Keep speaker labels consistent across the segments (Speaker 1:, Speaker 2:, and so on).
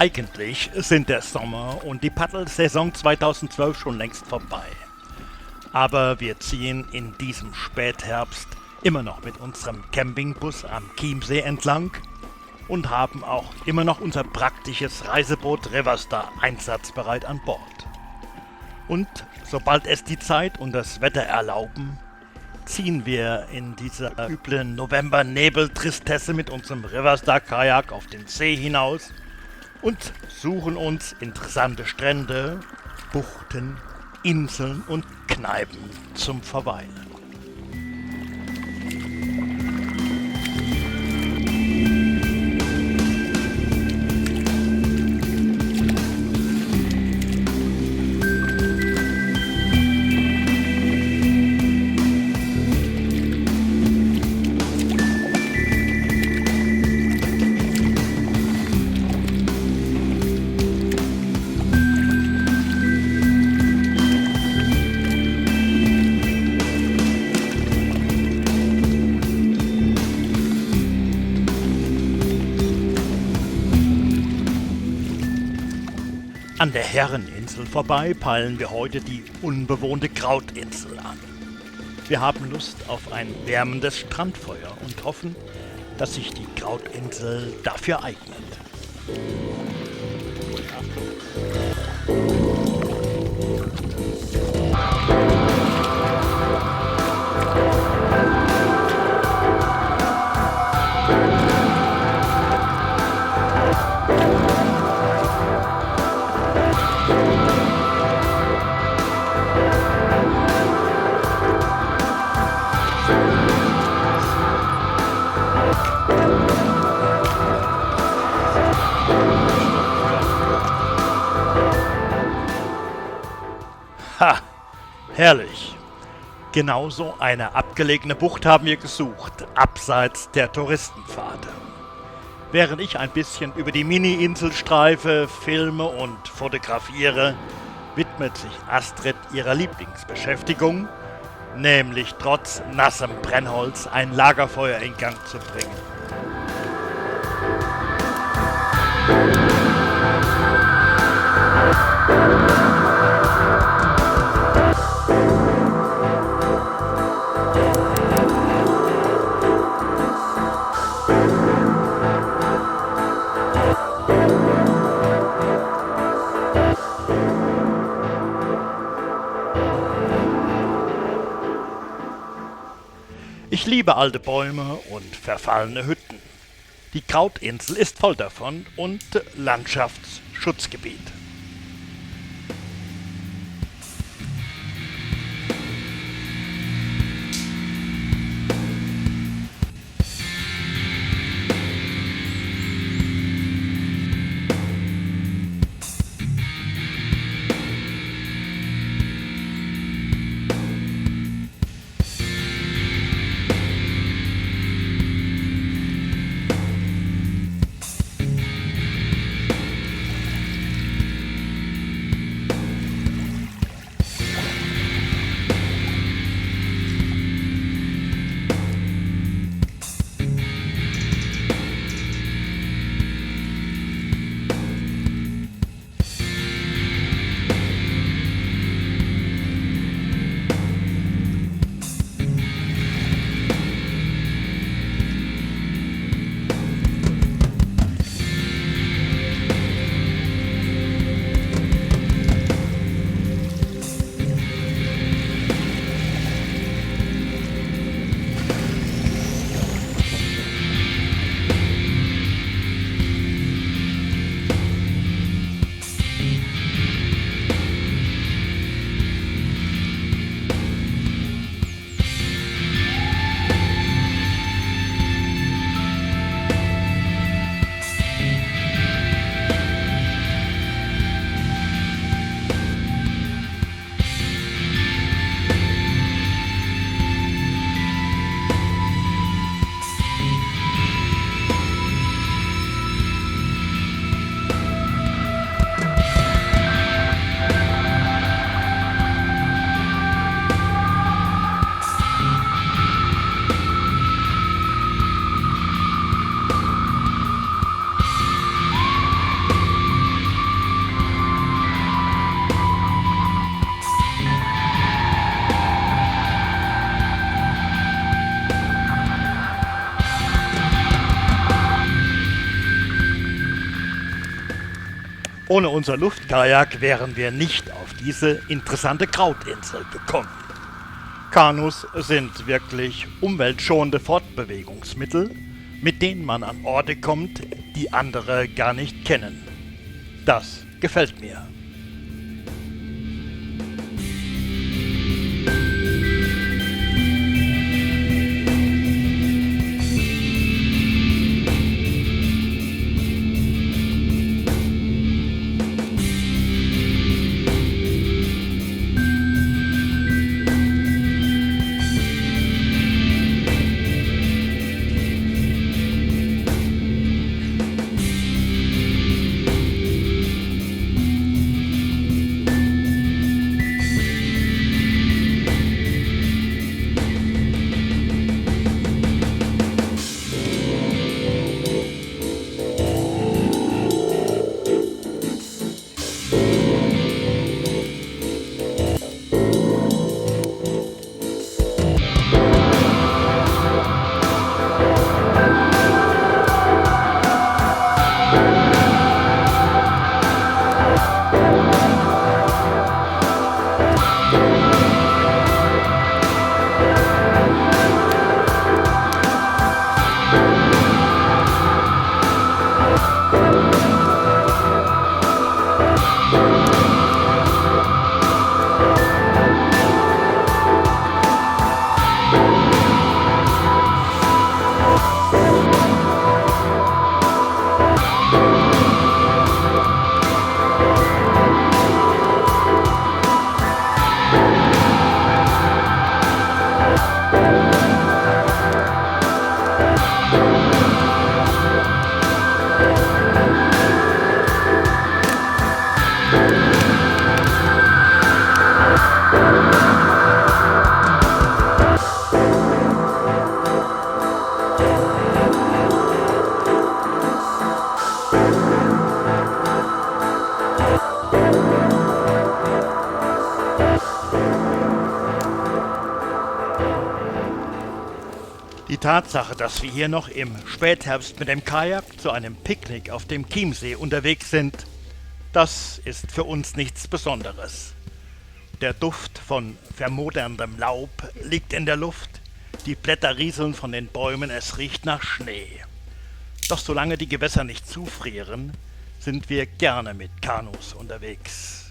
Speaker 1: Eigentlich sind der Sommer und die Paddelsaison 2012 schon längst vorbei. Aber wir ziehen in diesem Spätherbst immer noch mit unserem Campingbus am Chiemsee entlang und haben auch immer noch unser praktisches Reiseboot Riverstar einsatzbereit an Bord. Und sobald es die Zeit und das Wetter erlauben, ziehen wir in dieser üblen November-Nebel-Tristesse mit unserem Riverstar-Kajak auf den See hinaus und suchen uns interessante Strände, Buchten, Inseln und Kneipen zum Verweilen. An der Herreninsel vorbei peilen wir heute die unbewohnte Krautinsel an. Wir haben Lust auf ein wärmendes Strandfeuer und hoffen, dass sich die Krautinsel dafür eignet. Ha, herrlich. Genauso eine abgelegene Bucht haben wir gesucht, abseits der Touristenpfade. Während ich ein bisschen über die Mini-Insel streife, filme und fotografiere, widmet sich Astrid ihrer Lieblingsbeschäftigung, nämlich trotz nassem Brennholz ein Lagerfeuer in Gang zu bringen. Ich liebe alte Bäume und verfallene Hütten. Die Krautinsel ist voll davon und Landschaftsschutzgebiet. Ohne unser Luftkajak wären wir nicht auf diese interessante Krautinsel gekommen. Kanus sind wirklich umweltschonende Fortbewegungsmittel, mit denen man an Orte kommt, die andere gar nicht kennen. Das gefällt mir. Die Tatsache, dass wir hier noch im Spätherbst mit dem Kajak zu einem Picknick auf dem Chiemsee unterwegs sind, das ist für uns nichts Besonderes. Der Duft von vermoderndem Laub liegt in der Luft, die Blätter rieseln von den Bäumen, es riecht nach Schnee. Doch solange die Gewässer nicht zufrieren, sind wir gerne mit Kanus unterwegs.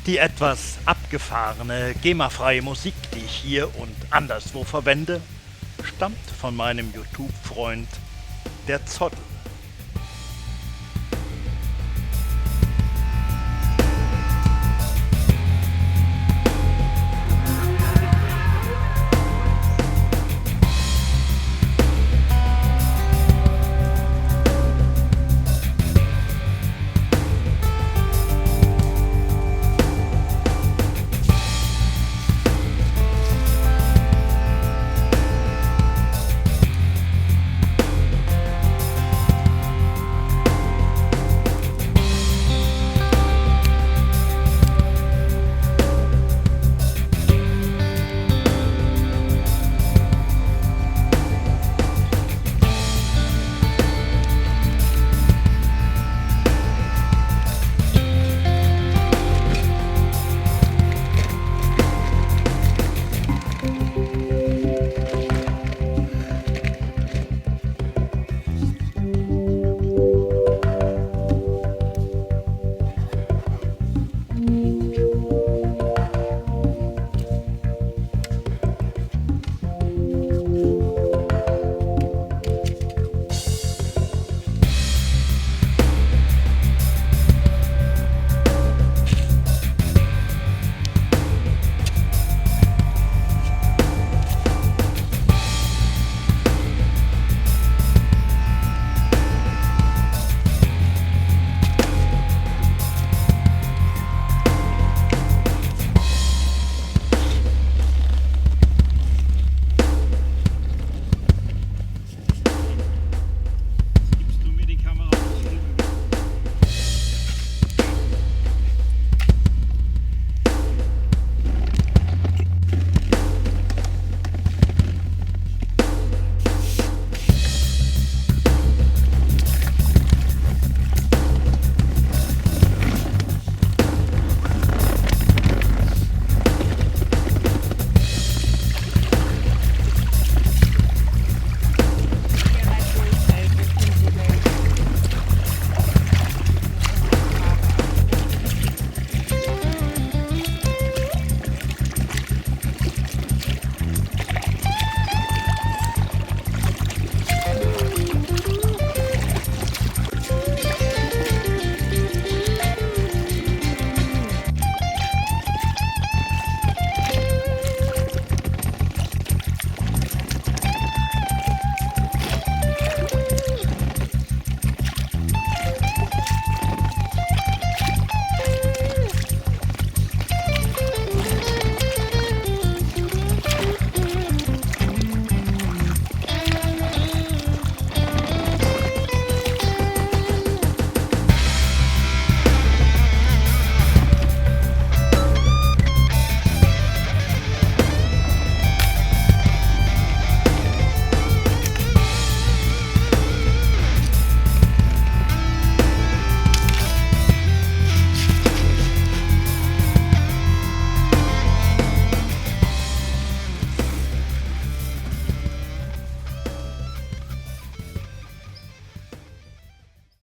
Speaker 1: Die etwas abgefahrene, GEMA-freie Musik, die ich hier und anderswo verwende, stammt von meinem YouTube-Freund der Zottel.